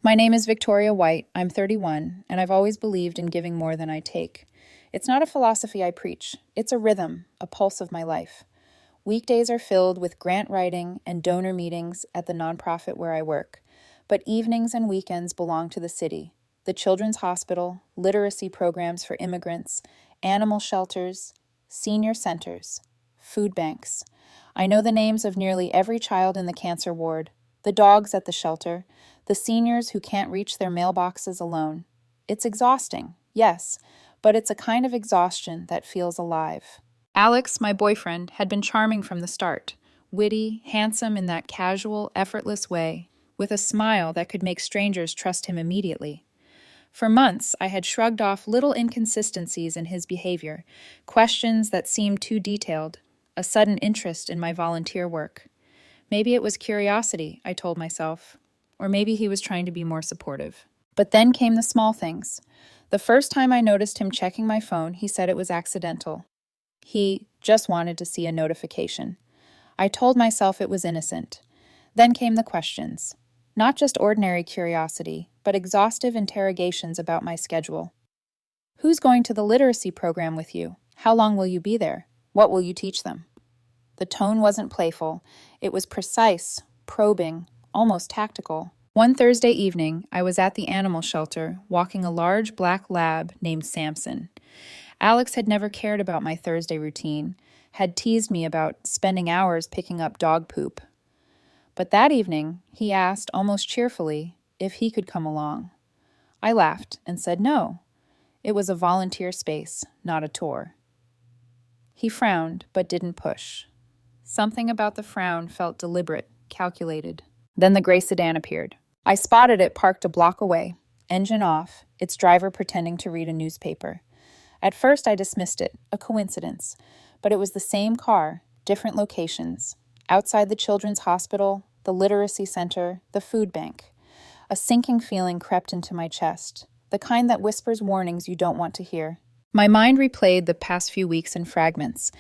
My name is Victoria White. I'm 31, and I've always believed in giving more than I take. It's not a philosophy I preach. It's a rhythm, a pulse of my life. Weekdays are filled with grant writing and donor meetings at the nonprofit where I work, but evenings and weekends belong to the city, the Children's Hospital, literacy programs for immigrants, animal shelters, senior centers, food banks. I know the names of nearly every child in the cancer ward, the dogs at the shelter, the seniors who can't reach their mailboxes alone. It's exhausting, yes, but it's a kind of exhaustion that feels alive. Alex, my boyfriend, had been charming from the start, witty, handsome in that casual, effortless way, with a smile that could make strangers trust him immediately. For months, I had shrugged off little inconsistencies in his behavior, questions that seemed too detailed, a sudden interest in my volunteer work. Maybe it was curiosity, I told myself, or maybe he was trying to be more supportive. But then came the small things. The first time I noticed him checking my phone, he said it was accidental. He just wanted to see a notification. I told myself it was innocent. Then came the questions. Not just ordinary curiosity, but exhaustive interrogations about my schedule. Who's going to the literacy program with you? How long will you be there? What will you teach them? The tone wasn't playful. It was precise, probing, almost tactical. One Thursday evening, I was at the animal shelter, walking a large black lab named Samson. Alex had never cared about my Thursday routine, had teased me about spending hours picking up dog poop. But that evening, he asked, almost cheerfully, if he could come along. I laughed and said no. It was a volunteer space, not a tour. He frowned, but didn't push. Something about the frown felt deliberate, calculated. Then the gray sedan appeared. I spotted it parked a block away, engine off, its driver pretending to read a newspaper. At first I dismissed it, a coincidence, but it was the same car, different locations. Outside the Children's Hospital, the literacy center, the food bank. A sinking feeling crept into my chest, the kind that whispers warnings you don't want to hear. My mind replayed the past few weeks in fragments.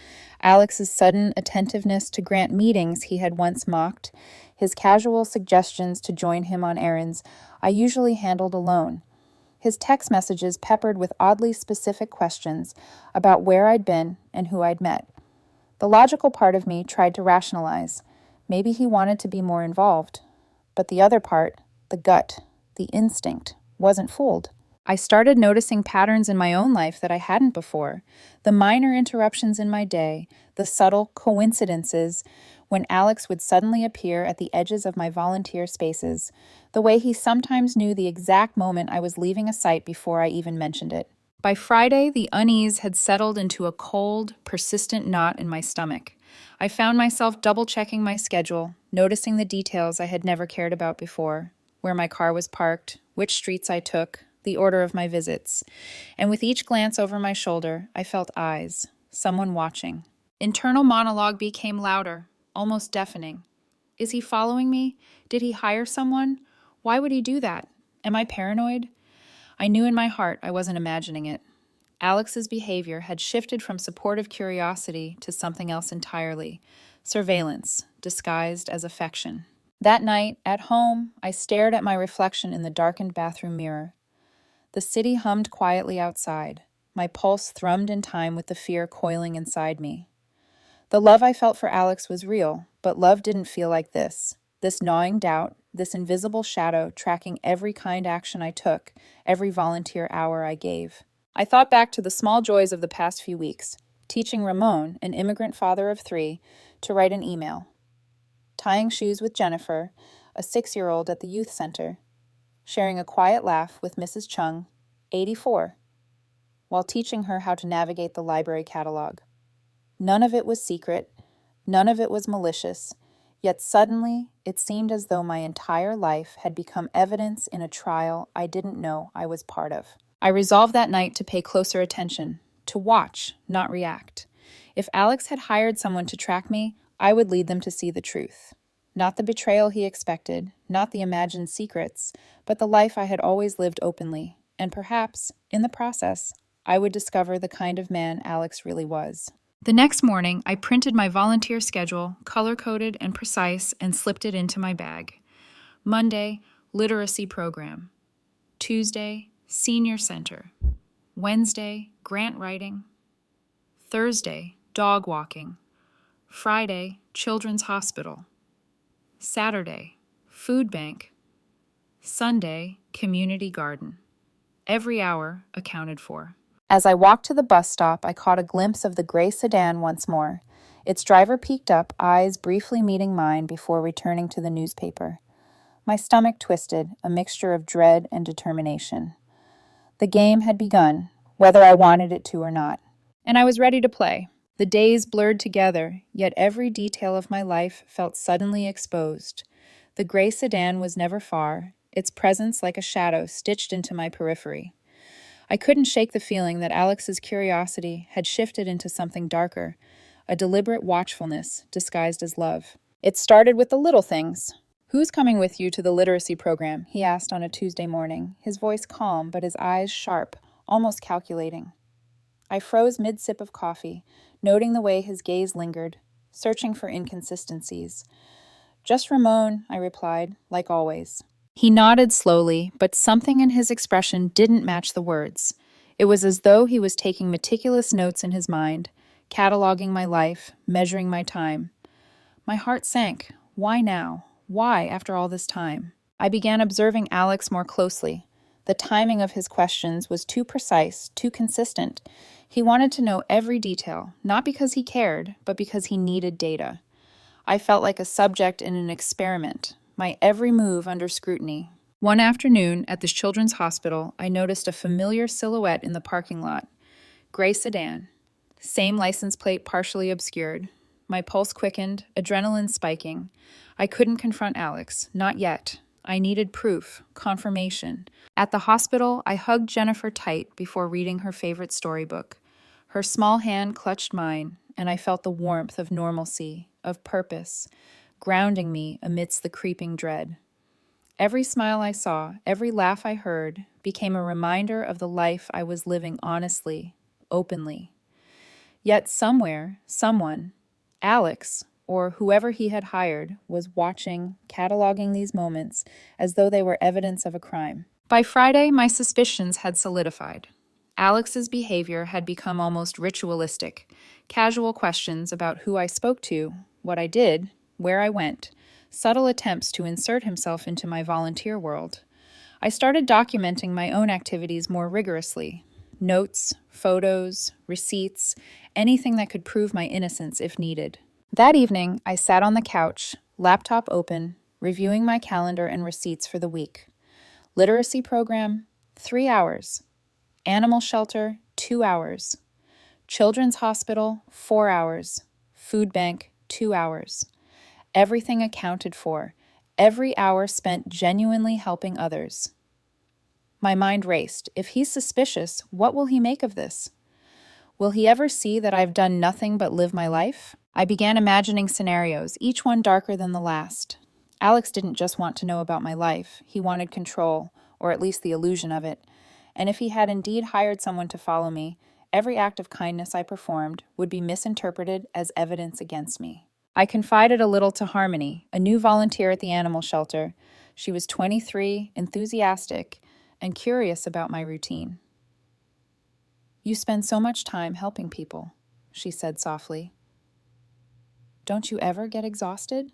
Alex's sudden attentiveness to grant meetings he had once mocked, his casual suggestions to join him on errands I usually handled alone, his text messages peppered with oddly specific questions about where I'd been and who I'd met. The logical part of me tried to rationalize. Maybe he wanted to be more involved. But the other part, the gut, the instinct, wasn't fooled. I started noticing patterns in my own life that I hadn't before, the minor interruptions in my day, the subtle coincidences when Alex would suddenly appear at the edges of my volunteer spaces, the way he sometimes knew the exact moment I was leaving a site before I even mentioned it. By Friday, the unease had settled into a cold, persistent knot in my stomach. I found myself double-checking my schedule, noticing the details I had never cared about before, where my car was parked, which streets I took, the order of my visits. And with each glance over my shoulder, I felt eyes, someone watching. Internal monologue became louder, almost deafening. Is he following me? Did he hire someone? Why would he do that? Am I paranoid? I knew in my heart I wasn't imagining it. Alex's behavior had shifted from supportive curiosity to something else entirely, surveillance, disguised as affection. That night, at home, I stared at my reflection in the darkened bathroom mirror. The city hummed quietly outside. My pulse thrummed in time with the fear coiling inside me. The love I felt for Alex was real, but love didn't feel like this gnawing doubt, this invisible shadow tracking every kind action I took, every volunteer hour I gave. I thought back to the small joys of the past few weeks, teaching Ramon, an immigrant father of 3, to write an email, tying shoes with Jennifer, a 6-year-old at the youth center, sharing a quiet laugh with Mrs. Chung, 84, while teaching her how to navigate the library catalog. None of it was secret, none of it was malicious, yet suddenly it seemed as though my entire life had become evidence in a trial I didn't know I was part of. I resolved that night to pay closer attention, to watch, not react. If Alex had hired someone to track me, I would lead them to see the truth. Not the betrayal he expected, not the imagined secrets, but the life I had always lived openly, and perhaps, in the process, I would discover the kind of man Alex really was. The next morning, I printed my volunteer schedule, color-coded and precise, and slipped it into my bag. Monday, Literacy program. Tuesday, senior center. Wednesday, grant writing. Thursday, dog walking. Friday, children's hospital. Saturday, food bank. Sunday, community garden. Every hour accounted for. As I walked to the bus stop, I caught a glimpse of the gray sedan once more. Its driver peeked up, eyes briefly meeting mine before returning to the newspaper. My stomach twisted, a mixture of dread and determination. The game had begun, whether I wanted it to or not, and I was ready to play. The days blurred together, yet every detail of my life felt suddenly exposed. The gray sedan was never far, its presence like a shadow stitched into my periphery. I couldn't shake the feeling that Alex's curiosity had shifted into something darker, a deliberate watchfulness disguised as love. It started with the little things. "Who's coming with you to the literacy program?" he asked on a Tuesday morning, his voice calm but his eyes sharp, almost calculating. I froze mid-sip of coffee, noting the way his gaze lingered, searching for inconsistencies. "Just Ramon," I replied, like always. He nodded slowly, but something in his expression didn't match the words. It was as though he was taking meticulous notes in his mind, cataloging my life, measuring my time. My heart sank. Why now? Why, after all this time? I began observing Alex more closely. The timing of his questions was too precise, too consistent. He wanted to know every detail, not because he cared, but because he needed data. I felt like a subject in an experiment, my every move under scrutiny. One afternoon at the children's hospital, I noticed a familiar silhouette in the parking lot. Gray sedan. Same license plate partially obscured. My pulse quickened, adrenaline spiking. I couldn't confront Alex, not yet. I needed proof, confirmation. At the hospital, I hugged Jennifer tight before reading her favorite storybook. Her small hand clutched mine, and I felt the warmth of normalcy, of purpose, grounding me amidst the creeping dread. Every smile I saw, every laugh I heard, became a reminder of the life I was living honestly, openly. Yet somewhere, someone, Alex, or whoever he had hired, was watching, cataloging these moments as though they were evidence of a crime. By Friday, my suspicions had solidified. Alex's behavior had become almost ritualistic. Casual questions about who I spoke to, what I did, where I went, subtle attempts to insert himself into my volunteer world. I started documenting my own activities more rigorously. Notes, photos, receipts, anything that could prove my innocence if needed. That evening, I sat on the couch, laptop open, reviewing my calendar and receipts for the week. Literacy program, 3 hours. Animal shelter, 2 hours. Children's hospital, 4 hours. Food bank, 2 hours. Everything accounted for, every hour spent genuinely helping others. My mind raced. If he's suspicious, what will he make of this? Will he ever see that I've done nothing but live my life? I began imagining scenarios, each one darker than the last. Alex didn't just want to know about my life. He wanted control, or at least the illusion of it. And if he had indeed hired someone to follow me, every act of kindness I performed would be misinterpreted as evidence against me. I confided a little to Harmony, a new volunteer at the animal shelter. She was 23, enthusiastic, and curious about my routine. "You spend so much time helping people," she said softly. "Don't you ever get exhausted?"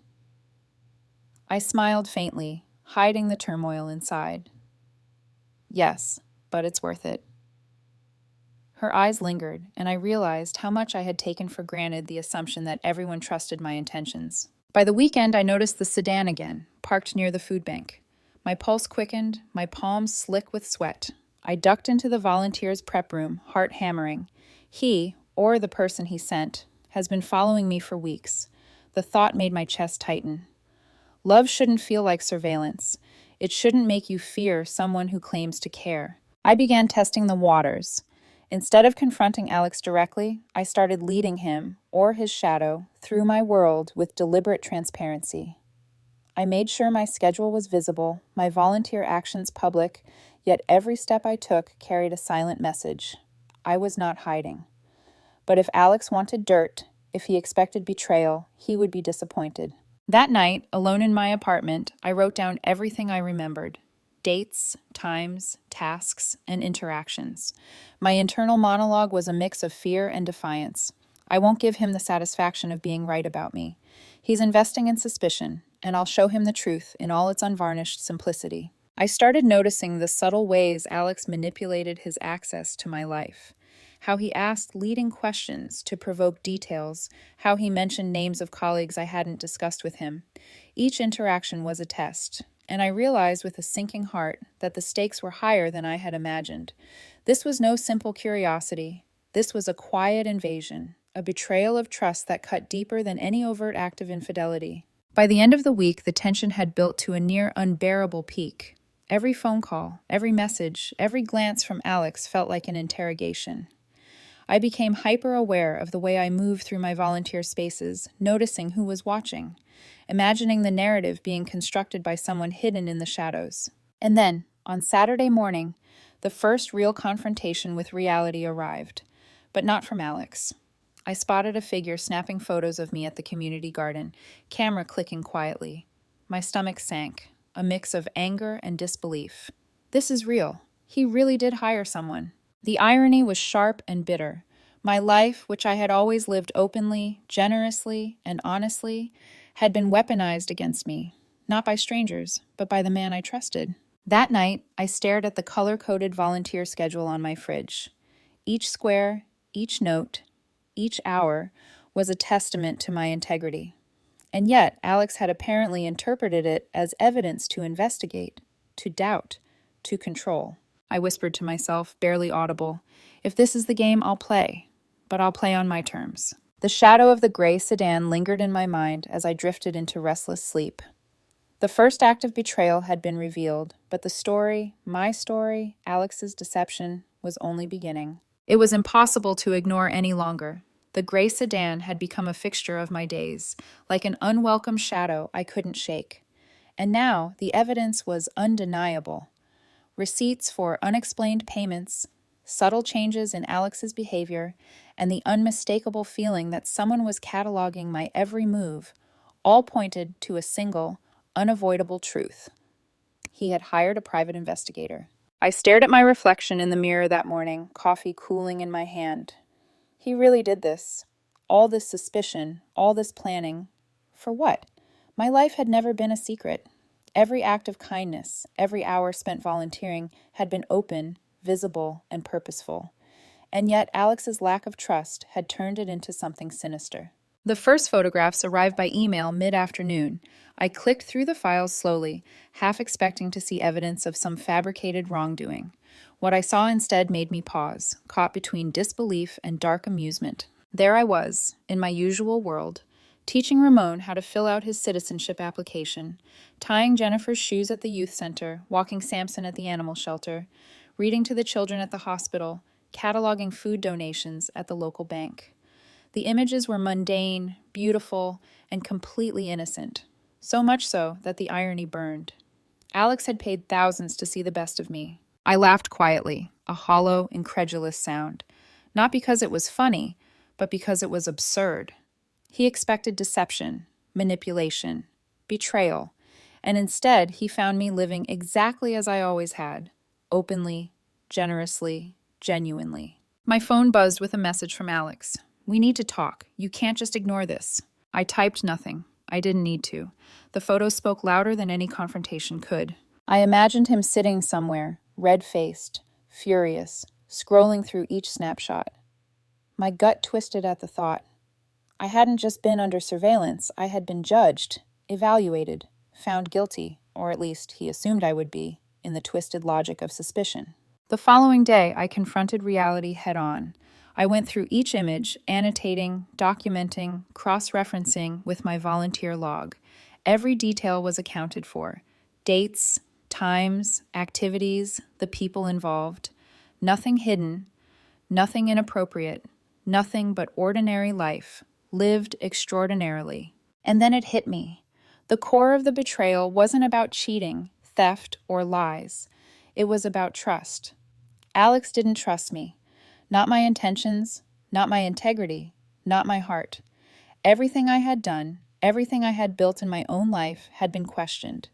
I smiled faintly, hiding the turmoil inside. "Yes, but it's worth it." Her eyes lingered, and I realized how much I had taken for granted the assumption that everyone trusted my intentions. By the weekend, I noticed the sedan again, parked near the food bank. My pulse quickened, my palms slick with sweat. I ducked into the volunteer's prep room, heart hammering. He, or the person he sent, has been following me for weeks. The thought made my chest tighten. Love shouldn't feel like surveillance. It shouldn't make you fear someone who claims to care. I began testing the waters. Instead of confronting Alex directly, I started leading him, or his shadow, through my world with deliberate transparency. I made sure my schedule was visible, my volunteer actions public, yet every step I took carried a silent message. I was not hiding. But if Alex wanted dirt, if he expected betrayal, he would be disappointed. That night, alone in my apartment, I wrote down everything I remembered: dates, times, tasks, and interactions. My internal monologue was a mix of fear and defiance. I won't give him the satisfaction of being right about me. He's investing in suspicion, and I'll show him the truth in all its unvarnished simplicity. I started noticing the subtle ways Alex manipulated his access to my life. How he asked leading questions to provoke details, how he mentioned names of colleagues I hadn't discussed with him. Each interaction was a test, and I realized with a sinking heart that the stakes were higher than I had imagined. This was no simple curiosity. This was a quiet invasion, a betrayal of trust that cut deeper than any overt act of infidelity. By the end of the week, the tension had built to a near unbearable peak. Every phone call, every message, every glance from Alex felt like an interrogation. I became hyper-aware of the way I moved through my volunteer spaces, noticing who was watching, imagining the narrative being constructed by someone hidden in the shadows. And then, on Saturday morning, the first real confrontation with reality arrived, but not from Alex. I spotted a figure snapping photos of me at the community garden, camera clicking quietly. My stomach sank, a mix of anger and disbelief. This is real. He really did hire someone. The irony was sharp and bitter. My life, which I had always lived openly, generously, and honestly, had been weaponized against me, not by strangers, but by the man I trusted. That night, I stared at the color-coded volunteer schedule on my fridge. Each square, each note, each hour was a testament to my integrity. And yet, Alex had apparently interpreted it as evidence to investigate, to doubt, to control. I whispered to myself, barely audible, if this is the game, I'll play, but I'll play on my terms. The shadow of the gray sedan lingered in my mind as I drifted into restless sleep. The first act of betrayal had been revealed, but the story, my story, Alex's deception, was only beginning. It was impossible to ignore any longer. The gray sedan had become a fixture of my days, like an unwelcome shadow I couldn't shake. And now the evidence was undeniable. Receipts for unexplained payments, subtle changes in Alex's behavior, and the unmistakable feeling that someone was cataloging my every move, all pointed to a single, unavoidable truth. He had hired a private investigator. I stared at my reflection in the mirror that morning, coffee cooling in my hand. He really did this. All this suspicion, all this planning. For what? My life had never been a secret. Every act of kindness, every hour spent volunteering had been open, visible, and purposeful. And yet Alex's lack of trust had turned it into something sinister. The first photographs arrived by email mid-afternoon. I clicked through the files slowly, half expecting to see evidence of some fabricated wrongdoing. What I saw instead made me pause, caught between disbelief and dark amusement. There I was, in my usual world, teaching Ramon how to fill out his citizenship application, tying Jennifer's shoes at the youth center, walking Samson at the animal shelter, reading to the children at the hospital, cataloging food donations at the local bank. The images were mundane, beautiful, and completely innocent. So much so that the irony burned. Alex had paid thousands to see the best of me. I laughed quietly, a hollow, incredulous sound. Not because it was funny, but because it was absurd. He expected deception, manipulation, betrayal, and instead he found me living exactly as I always had, openly, generously, genuinely. My phone buzzed with a message from Alex. We need to talk. You can't just ignore this. I typed nothing. I didn't need to. The photos spoke louder than any confrontation could. I imagined him sitting somewhere, red-faced, furious, scrolling through each snapshot. My gut twisted at the thought. I hadn't just been under surveillance, I had been judged, evaluated, found guilty, or at least he assumed I would be, in the twisted logic of suspicion. The following day, I confronted reality head-on. I went through each image, annotating, documenting, cross-referencing with my volunteer log. Every detail was accounted for. Dates, times, activities, the people involved. Nothing hidden, nothing inappropriate, nothing but ordinary life, lived extraordinarily. And then it hit me. The core of the betrayal wasn't about cheating, theft, or lies. It was about trust. Alex didn't trust me. Not my intentions, not my integrity, not my heart. Everything I had done, Everything I had built in my own life had been questioned.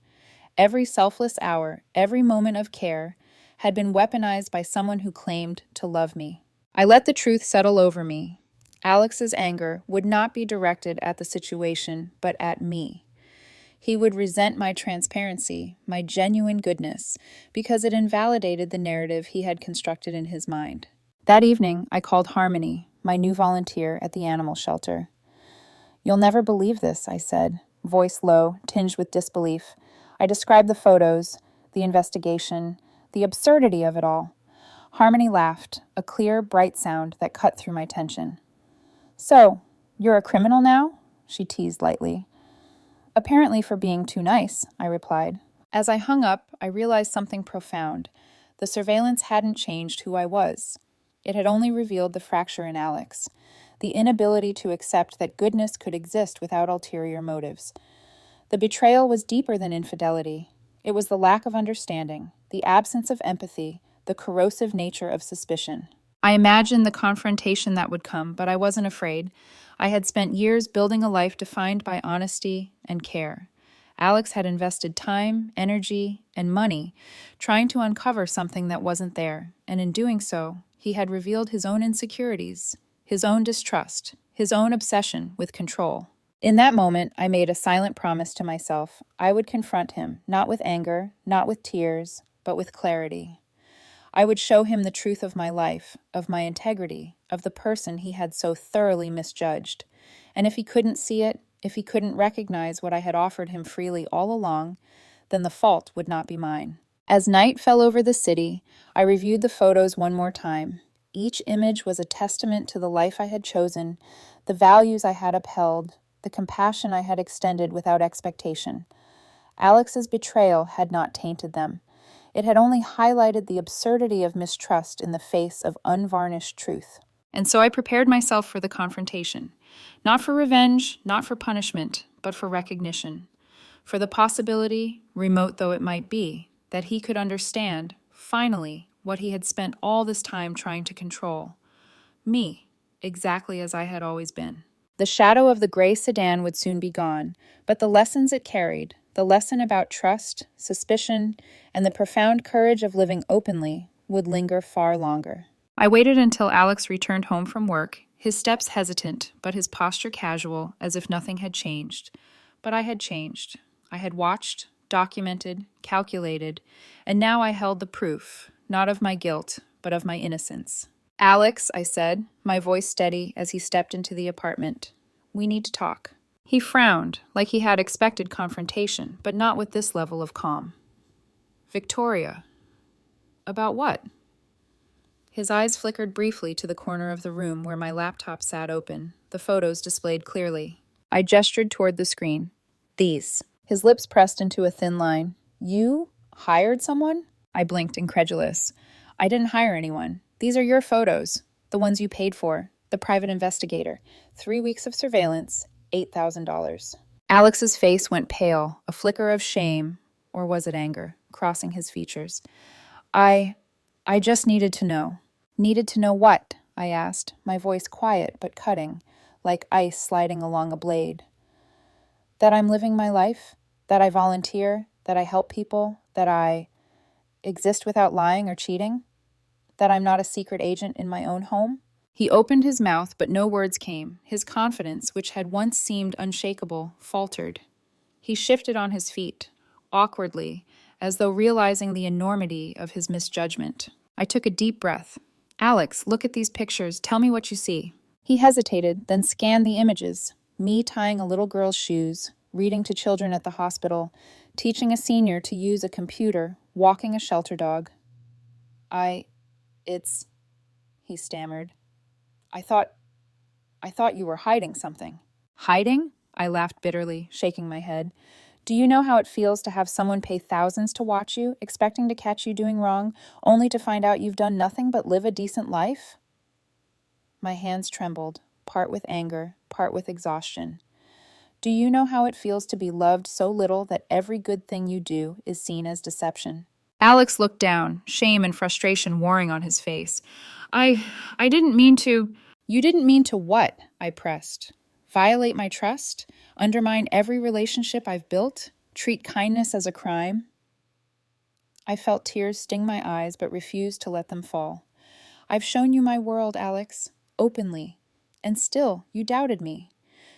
Every selfless hour, every moment of care, had been weaponized by someone who claimed to love me. I let the truth settle over me. Alex's anger would not be directed at the situation, but at me. He would resent my transparency, my genuine goodness, because it invalidated the narrative he had constructed in his mind. That evening, I called Harmony, my new volunteer at the animal shelter. "You'll never believe this," I said, voice low, tinged with disbelief. I described the photos, the investigation, the absurdity of it all. Harmony laughed, a clear, bright sound that cut through my tension. "So, you're a criminal now?" she teased lightly. "Apparently for being too nice," I replied. As I hung up, I realized something profound. The surveillance hadn't changed who I was. It had only revealed the fracture in Alex, the inability to accept that goodness could exist without ulterior motives. The betrayal was deeper than infidelity. It was the lack of understanding, the absence of empathy, the corrosive nature of suspicion. I imagined the confrontation that would come, but I wasn't afraid. I had spent years building a life defined by honesty and care. Alex had invested time, energy, and money trying to uncover something that wasn't there, and in doing so, he had revealed his own insecurities, his own distrust, his own obsession with control. In that moment, I made a silent promise to myself. I would confront him, not with anger, not with tears, but with clarity. I would show him the truth of my life, of my integrity, of the person he had so thoroughly misjudged. And if he couldn't see it, if he couldn't recognize what I had offered him freely all along, then the fault would not be mine. As night fell over the city, I reviewed the photos one more time. Each image was a testament to the life I had chosen, the values I had upheld, the compassion I had extended without expectation. Alex's betrayal had not tainted them. It had only highlighted the absurdity of mistrust in the face of unvarnished truth. And so I prepared myself for the confrontation. Not for revenge, not for punishment, but for recognition. For the possibility, remote though it might be, that he could understand, finally, what he had spent all this time trying to control. Me, exactly as I had always been. The shadow of the gray sedan would soon be gone, but the lessons it carried, the lesson about trust, suspicion, and the profound courage of living openly, would linger far longer. I waited until Alex returned home from work, his steps hesitant, but his posture casual, as if nothing had changed. But I had changed. I had watched, documented, calculated, and now I held the proof, not of my guilt, but of my innocence. "Alex," I said, my voice steady as he stepped into the apartment. "We need to talk." He frowned, like he had expected confrontation, but not with this level of calm. "Victoria. About what?" His eyes flickered briefly to the corner of the room where my laptop sat open, the photos displayed clearly. I gestured toward the screen. "These." His lips pressed into a thin line. "You hired someone?" I blinked, incredulous. "I didn't hire anyone. These are your photos, the ones you paid for, the private investigator. 3 weeks of surveillance, $8,000. Alex's face went pale, a flicker of shame, or was it anger, crossing his features. I just needed to know." "Needed to know what?" I asked, my voice quiet but cutting, like ice sliding along a blade. "That I'm living my life, that I volunteer, that I help people, that I exist without lying or cheating, that I'm not a secret agent in my own home." He opened his mouth, but no words came. His confidence, which had once seemed unshakable, faltered. He shifted on his feet, awkwardly, as though realizing the enormity of his misjudgment. I took a deep breath. "Alex, look at these pictures. Tell me what you see." He hesitated, then scanned the images. Me tying a little girl's shoes, reading to children at the hospital, teaching a senior to use a computer, walking a shelter dog. It's, he stammered. I thought you were hiding something." "Hiding?" I laughed bitterly, shaking my head. "Do you know how it feels to have someone pay thousands to watch you, expecting to catch you doing wrong, only to find out you've done nothing but live a decent life?" My hands trembled, part with anger, part with exhaustion. "Do you know how it feels to be loved so little that every good thing you do is seen as deception?" Alex looked down, shame and frustration warring on his face. I didn't mean to." "You didn't mean to what?" I pressed. "Violate my trust? Undermine every relationship I've built? Treat kindness as a crime? I felt tears sting my eyes, but refused to let them fall. I've shown you my world, Alex, openly, and still you doubted me.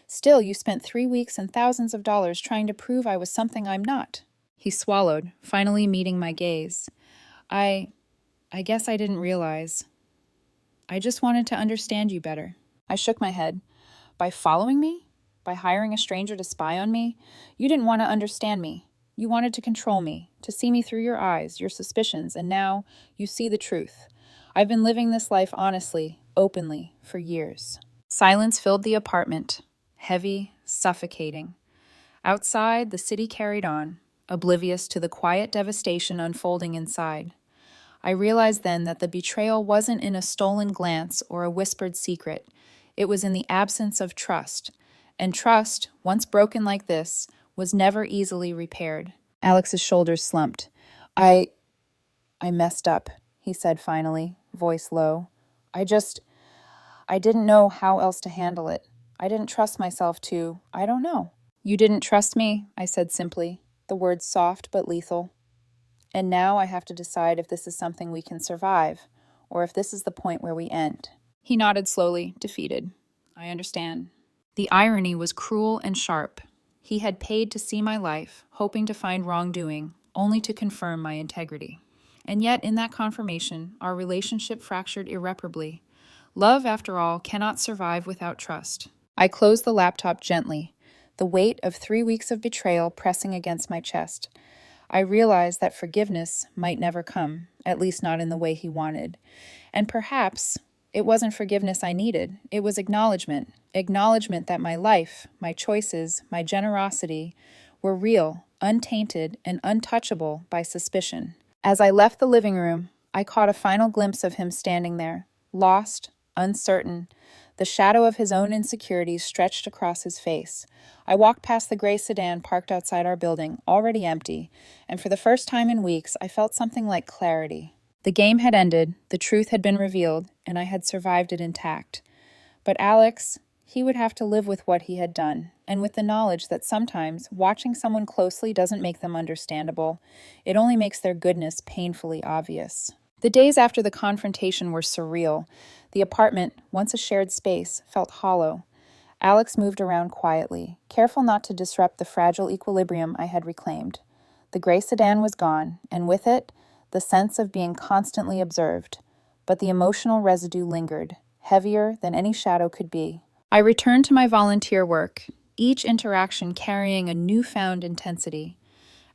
Still you spent 3 weeks and thousands of dollars trying to prove I was something I'm not. He swallowed, finally meeting my gaze. I guess I didn't realize. I just wanted to understand you better. I shook my head. By following me? By hiring a stranger to spy on me? You didn't want to understand me. You wanted to control me, to see me through your eyes, your suspicions, and now you see the truth. I've been living this life honestly, openly, for years. Silence filled the apartment, heavy, suffocating. Outside, the city carried on, oblivious to the quiet devastation unfolding inside. I realized then that the betrayal wasn't in a stolen glance or a whispered secret. It was in the absence of trust. And trust, once broken like this, was never easily repaired. Alex's shoulders slumped. I messed up, he said finally, voice low. I didn't know how else to handle it. I didn't trust myself to, I don't know. You didn't trust me, I said simply, the words soft but lethal. And now I have to decide if this is something we can survive, or if this is the point where we end. He nodded slowly, defeated. I understand. The irony was cruel and sharp. He had paid to see my life, hoping to find wrongdoing, only to confirm my integrity. And yet, in that confirmation, our relationship fractured irreparably. Love, after all, cannot survive without trust. I closed the laptop gently, the weight of 3 weeks of betrayal pressing against my chest. I realized that forgiveness might never come, at least not in the way he wanted. And perhaps it wasn't forgiveness I needed. It was acknowledgement that my life, my choices, my generosity were real, untainted, and untouchable by suspicion. As I left the living room, I caught a final glimpse of him standing there, lost, uncertain. The shadow of his own insecurities stretched across his face. I walked past the gray sedan parked outside our building, already empty, and for the first time in weeks, I felt something like clarity. The game had ended, the truth had been revealed, and I had survived it intact. But Alex, he would have to live with what he had done, and with the knowledge that sometimes watching someone closely doesn't make them understandable. It only makes their goodness painfully obvious. The days after the confrontation were surreal. The apartment, once a shared space, felt hollow. Alex moved around quietly, careful not to disrupt the fragile equilibrium I had reclaimed. The gray sedan was gone, and with it, the sense of being constantly observed. But the emotional residue lingered, heavier than any shadow could be. I returned to my volunteer work, each interaction carrying a newfound intensity.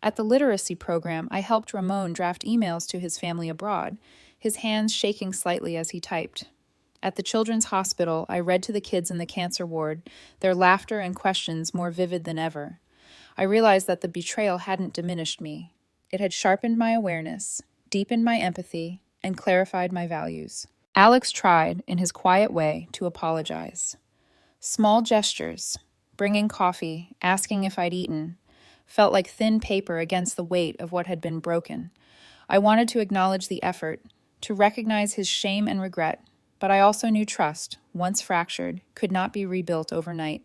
At the literacy program, I helped Ramon draft emails to his family abroad, his hands shaking slightly as he typed. At the children's hospital, I read to the kids in the cancer ward, their laughter and questions more vivid than ever. I realized that the betrayal hadn't diminished me. It had sharpened my awareness, deepened my empathy, and clarified my values. Alex tried, in his quiet way, to apologize. Small gestures, bringing coffee, asking if I'd eaten, felt like thin paper against the weight of what had been broken. I wanted to acknowledge the effort, to recognize his shame and regret, but I also knew trust, once fractured, could not be rebuilt overnight.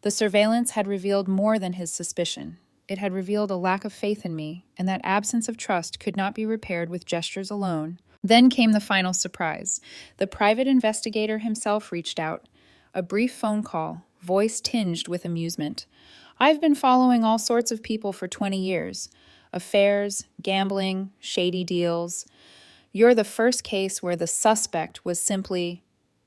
The surveillance had revealed more than his suspicion. It had revealed a lack of faith in me, and that absence of trust could not be repaired with gestures alone. Then came the final surprise. The private investigator himself reached out. A brief phone call, voice tinged with amusement. I've been following all sorts of people for 20 years. Affairs, gambling, shady deals. You're the first case where the suspect was simply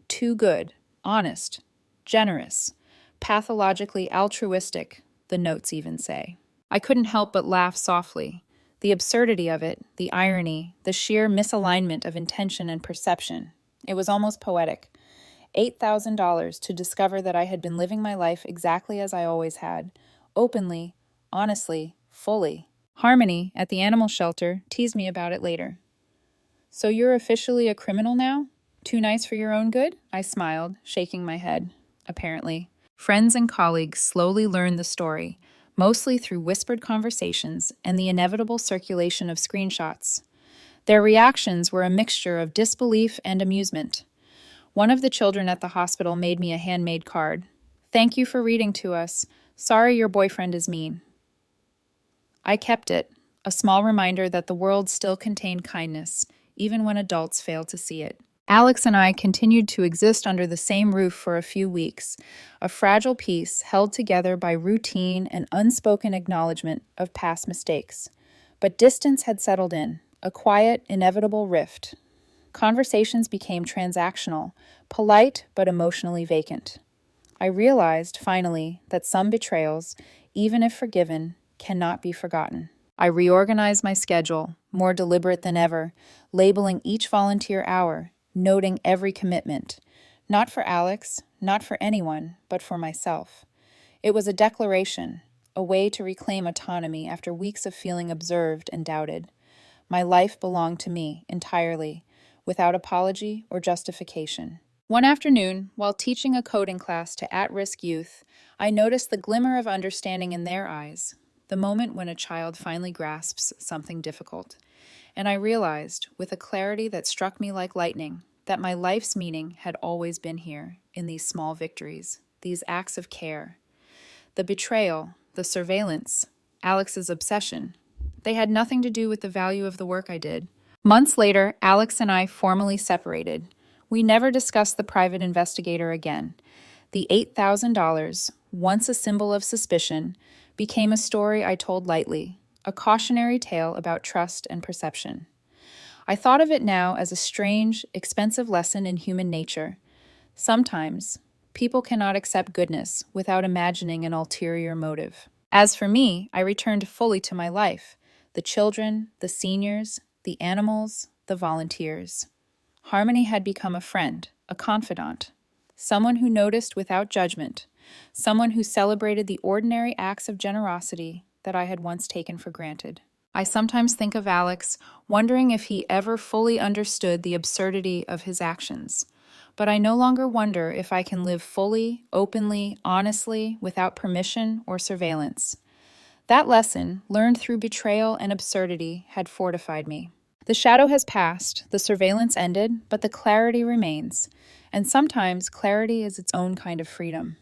too good, honest, generous, pathologically altruistic, the notes even say. I couldn't help but laugh softly. The absurdity of it, the irony, the sheer misalignment of intention and perception. It was almost poetic. $8,000 to discover that I had been living my life exactly as I always had, openly, honestly, fully. Harmony, at the animal shelter, teased me about it later. So you're officially a criminal now? Too nice for your own good? I smiled, shaking my head. Apparently. Friends and colleagues slowly learned the story, mostly through whispered conversations and the inevitable circulation of screenshots. Their reactions were a mixture of disbelief and amusement. One of the children at the hospital made me a handmade card. Thank you for reading to us. Sorry your boyfriend is mean. I kept it, a small reminder that the world still contained kindness, even when adults failed to see it. Alex and I continued to exist under the same roof for a few weeks, a fragile piece held together by routine and unspoken acknowledgement of past mistakes. But distance had settled in, a quiet, inevitable rift. Conversations became transactional, polite but emotionally vacant. I realized, finally, that some betrayals, even if forgiven, cannot be forgotten. I reorganized my schedule, more deliberate than ever, labeling each volunteer hour, noting every commitment, not for Alex, not for anyone, but for myself. It was a declaration, a way to reclaim autonomy after weeks of feeling observed and doubted. My life belonged to me entirely, without apology or justification. One afternoon, while teaching a coding class to at-risk youth, I noticed the glimmer of understanding in their eyes, the moment when a child finally grasps something difficult. And I realized, with a clarity that struck me like lightning, that my life's meaning had always been here, in these small victories, these acts of care. The betrayal, the surveillance, Alex's obsession, they had nothing to do with the value of the work I did. Months later, Alex and I formally separated. We never discussed the private investigator again. The $8,000, once a symbol of suspicion, became a story I told lightly, a cautionary tale about trust and perception. I thought of it now as a strange, expensive lesson in human nature. Sometimes, people cannot accept goodness without imagining an ulterior motive. As for me, I returned fully to my life, the children, the seniors, the animals, the volunteers. Harmony had become a friend, a confidant, someone who noticed without judgment, someone who celebrated the ordinary acts of generosity that I had once taken for granted. I sometimes think of Alex, wondering if he ever fully understood the absurdity of his actions. But I no longer wonder if I can live fully, openly, honestly, without permission or surveillance. That lesson, learned through betrayal and absurdity, had fortified me. The shadow has passed, the surveillance ended, but the clarity remains. And sometimes clarity is its own kind of freedom.